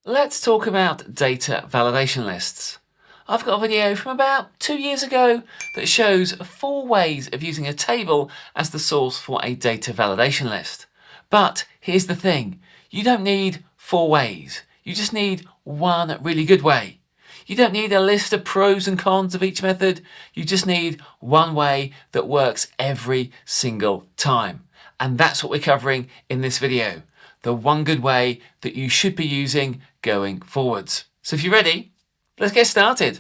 Let's talk about data validation lists. I've got a video from about 2 years ago that shows 4 ways of using a table as the source for a data validation list. But here's the thing, you don't need 4 ways, you just need one really good way. You don't need a list of pros and cons of each method, you just need one way that works every single time. And that's what we're covering in this video, the one good way that you should be using going forwards. So if you're ready, let's get started.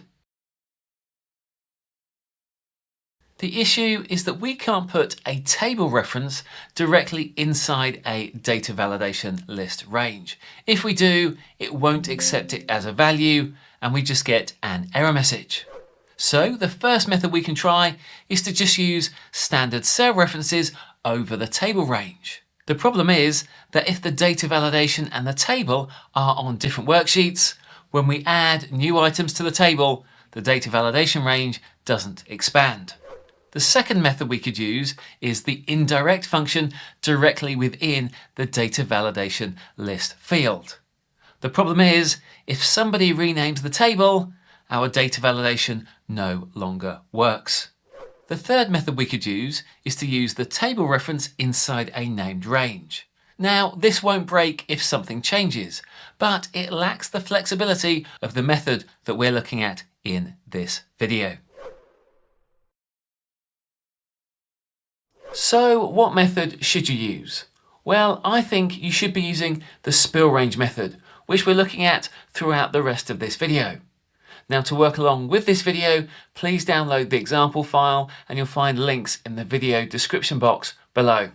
The issue is that we can't put a table reference directly inside a data validation list range. If we do, it won't accept it as a value and we just get an error message. So the first method we can try is to just use standard cell references over the table range. The problem is that if the data validation and the table are on different worksheets, when we add new items to the table, the data validation range doesn't expand. The second method we could use is the indirect function directly within the data validation list field. The problem is, if somebody renames the table, our data validation no longer works. The third method we could use is to use the table reference inside a named range. Now, this won't break if something changes, but it lacks the flexibility of the method that we're looking at in this video. So what method should you use? Well, I think you should be using the spill range method, which we're looking at throughout the rest of this video. Now, to work along with this video, please download the example file and you'll find links in the video description box below.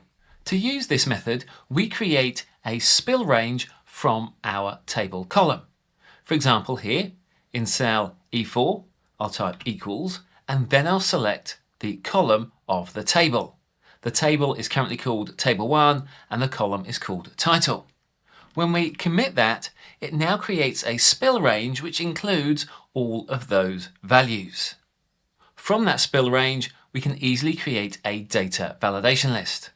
To use this method, we create a spill range from our table column. For example, here in cell E4, I'll type equals and then I'll select the column of the table. The table is currently called table 1 and the column is called title. When we commit that, it now creates a spill range which includes all of those values. From that spill range, we can easily create a data validation list.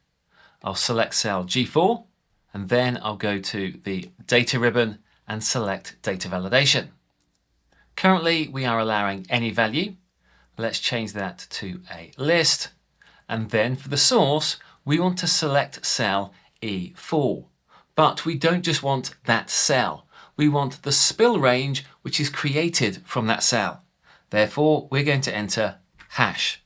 I'll select cell G4 and then I'll go to the data ribbon and select data validation. Currently, we are allowing any value. Let's change that to a list. And then for the source, we want to select cell E4. But we don't just want that cell. We want the spill range which is created from that cell. Therefore, we're going to enter hash.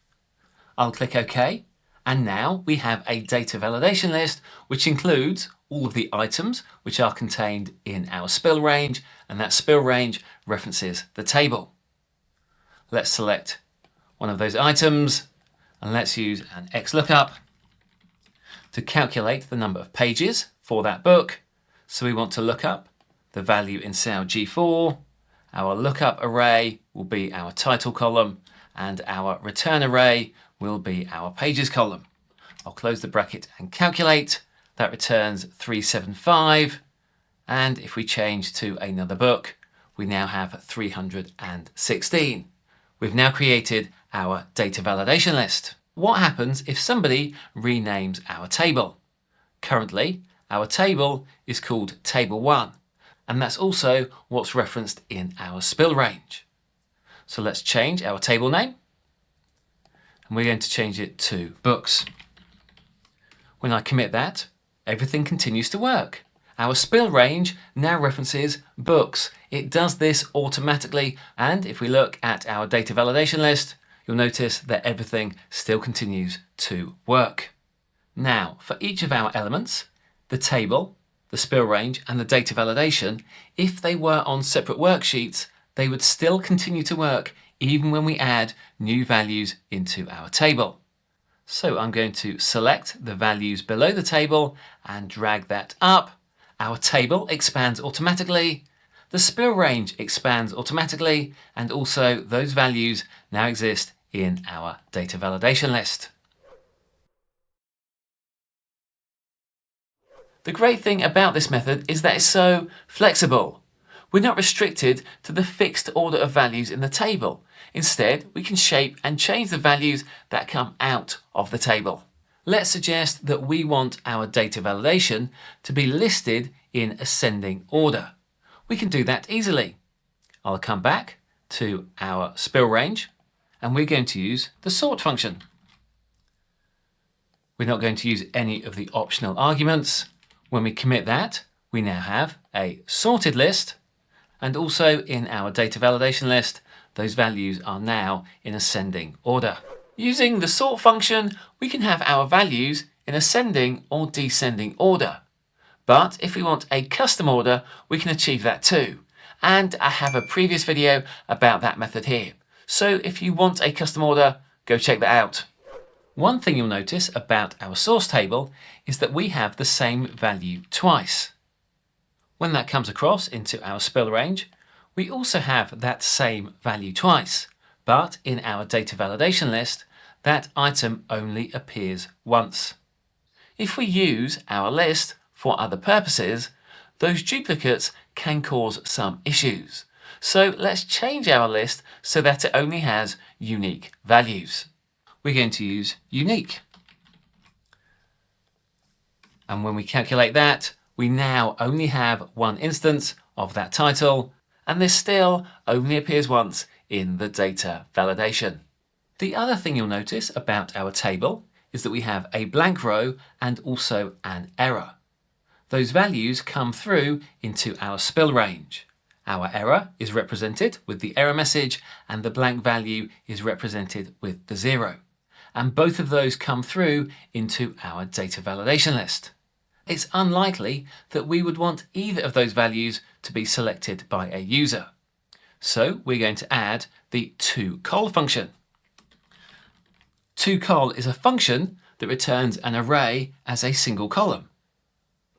I'll click OK. And now we have a data validation list which includes all of the items which are contained in our spill range, and that spill range references the table. Let's select one of those items and let's use an XLOOKUP to calculate the number of pages for that book. So we want to look up the value in cell G4. Our lookup array will be our title column and our return array will be our pages column. I'll close the bracket and calculate. That returns 375. And if we change to another book, we now have 316. We've now created our data validation list. What happens if somebody renames our table? Currently, our table is called table 1, and that's also what's referenced in our spill range. So let's change our table name, and we're going to change it to books. When I commit that, everything continues to work. Our spill range now references books. It does this automatically, and if we look at our data validation list, you'll notice that everything still continues to work. Now, for each of our elements, the table, the spill range, and the data validation, if they were on separate worksheets, they would still continue to work even when we add new values into our table. So I'm going to select the values below the table and drag that up. Our table expands automatically, the spill range expands automatically, and also those values now exist in our data validation list. The great thing about this method is that it's so flexible. We're not restricted to the fixed order of values in the table. Instead, we can shape and change the values that come out of the table. Let's suggest that we want our data validation to be listed in ascending order. We can do that easily. I'll come back to our spill range and we're going to use the sort function. We're not going to use any of the optional arguments. When we commit that, we now have a sorted list, and also in our data validation list, those values are now in ascending order. Using the sort function, we can have our values in ascending or descending order. But if we want a custom order, we can achieve that too. And I have a previous video about that method here. So if you want a custom order, go check that out. One thing you'll notice about our source table is that we have the same value twice. When that comes across into our spill range, we also have that same value twice, but in our data validation list, that item only appears once. If we use our list for other purposes, those duplicates can cause some issues. So let's change our list so that it only has unique values. We're going to use unique. And when we calculate that, we now only have one instance of that title, and this still only appears once in the data validation. The other thing you'll notice about our table is that we have a blank row and also an error. Those values come through into our spill range. Our error is represented with the error message and the blank value is represented with the 0. And both of those come through into our data validation list. It's unlikely that we would want either of those values to be selected by a user. So we're going to add the TOCOL function. TOCOL is a function that returns an array as a single column.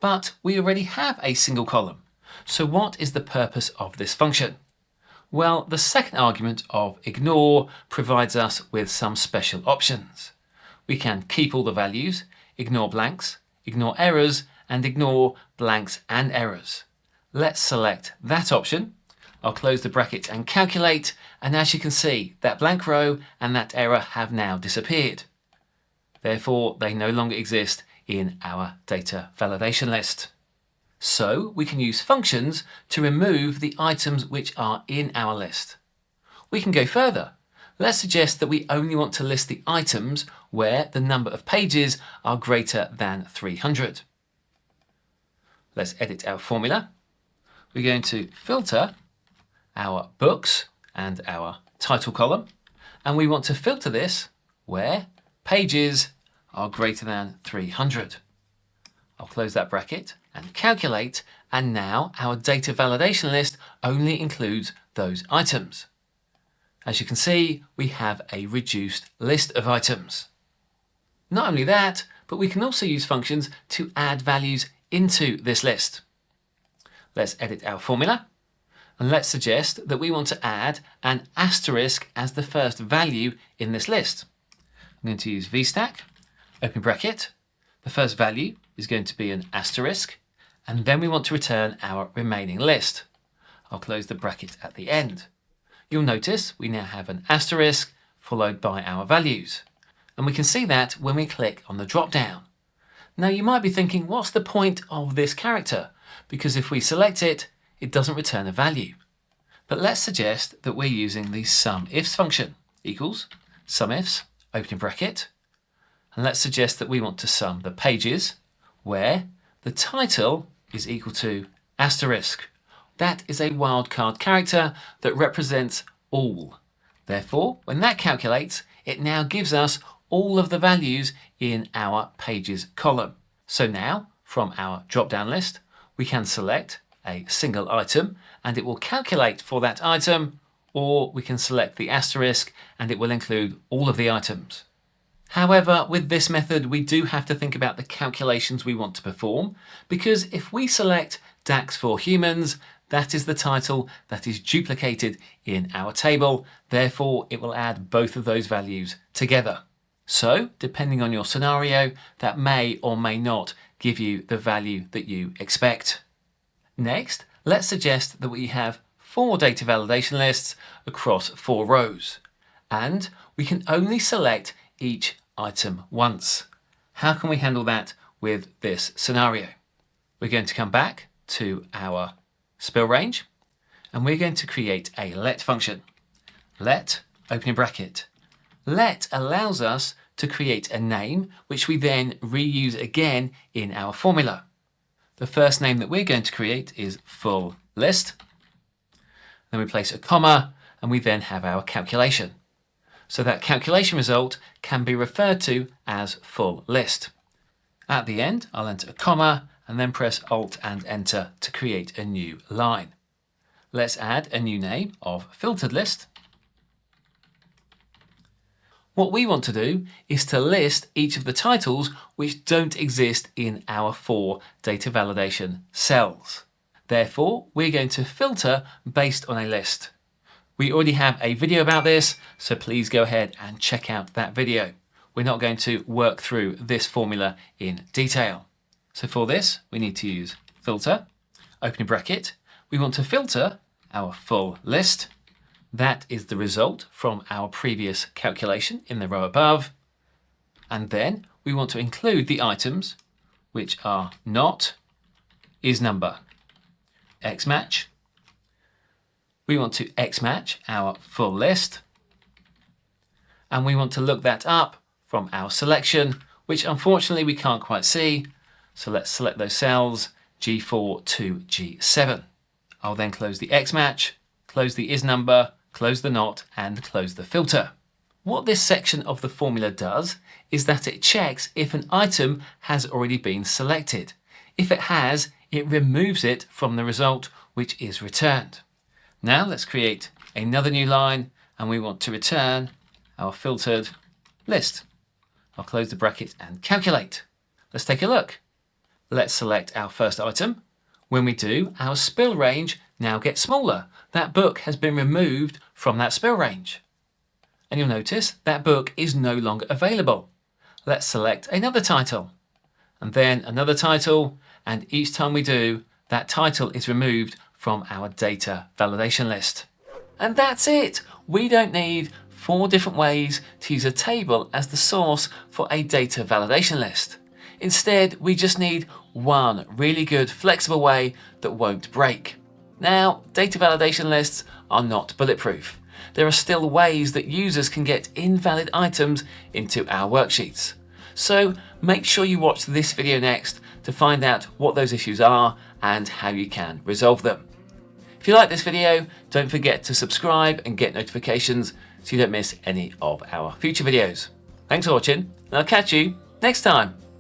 But we already have a single column. So what is the purpose of this function? Well, the second argument of ignore provides us with some special options. We can keep all the values, ignore blanks, ignore errors, and ignore blanks and errors. Let's select that option. I'll close the bracket and calculate, and as you can see, that blank row and that error have now disappeared. Therefore, they no longer exist in our data validation list. So we can use functions to remove the items which are in our list. We can go further. Let's suggest that we only want to list the items where the number of pages are greater than 300. Let's edit our formula. We're going to filter our books and our title column, and we want to filter this where pages are greater than 300. I'll close that bracket and calculate, and now our data validation list only includes those items. As you can see, we have a reduced list of items. Not only that, but we can also use functions to add values into this list. Let's edit our formula, and let's suggest that we want to add an asterisk as the first value in this list. I'm going to use VSTACK, open bracket. The first value is going to be an asterisk, and then we want to return our remaining list. I'll close the bracket at the end. You'll notice we now have an asterisk followed by our values. And we can see that when we click on the drop down. Now you might be thinking, what's the point of this character? Because if we select it, it doesn't return a value. But let's suggest that we're using the SUMIFS function, equals SUMIFS, open bracket. And let's suggest that we want to sum the pages where the title is equal to asterisk. That is a wildcard character that represents all. Therefore, when that calculates, it now gives us all of the values in our pages column. So now, from our drop-down list, we can select a single item and it will calculate for that item, or we can select the asterisk and it will include all of the items. However, with this method, we do have to think about the calculations we want to perform, because if we select DAX for humans, that is the title that is duplicated in our table. Therefore, it will add both of those values together. So, depending on your scenario, that may or may not give you the value that you expect. Next, let's suggest that we have 4 data validation lists across 4 rows, and we can only select each item once. How can we handle that with this scenario? We're going to come back to our spill range, and we're going to create a let function. Let, opening bracket. Let allows us to create a name which we then reuse again in our formula. The first name that we're going to create is full list. Then we place a comma and we then have our calculation. So that calculation result can be referred to as full list. At the end, I'll enter a comma and then press Alt and Enter to create a new line. Let's add a new name of filtered list. What we want to do is to list each of the titles which don't exist in our 4 data validation cells. Therefore, we're going to filter based on a list. We already have a video about this, so please go ahead and check out that video. We're not going to work through this formula in detail. So for this, we need to use filter, opening bracket. We want to filter our full list. That is the result from our previous calculation in the row above. And then we want to include the items which are not is number. Xmatch. We want to Xmatch our full list. And we want to look that up from our selection, which unfortunately we can't quite see. So let's select those cells, G4 to G7. I'll then close the Xmatch, close the is number, close the not, and close the filter. What this section of the formula does is that it checks if an item has already been selected. If it has, it removes it from the result which is returned. Now let's create another new line and we want to return our filtered list. I'll close the bracket and calculate. Let's take a look. Let's select our first item. When we do, our spill range now gets smaller. That book has been removed from that spill range. And you'll notice that book is no longer available. Let's select another title and then another title, and each time we do, that title is removed from our data validation list. And that's it. We don't need 4 different ways to use a table as the source for a data validation list. Instead, we just need one really good flexible way that won't break. Now, data validation lists are not bulletproof. There are still ways that users can get invalid items into our worksheets. So make sure you watch this video next to find out what those issues are and how you can resolve them. If you like this video, don't forget to subscribe and get notifications so you don't miss any of our future videos. Thanks for watching, and I'll catch you next time.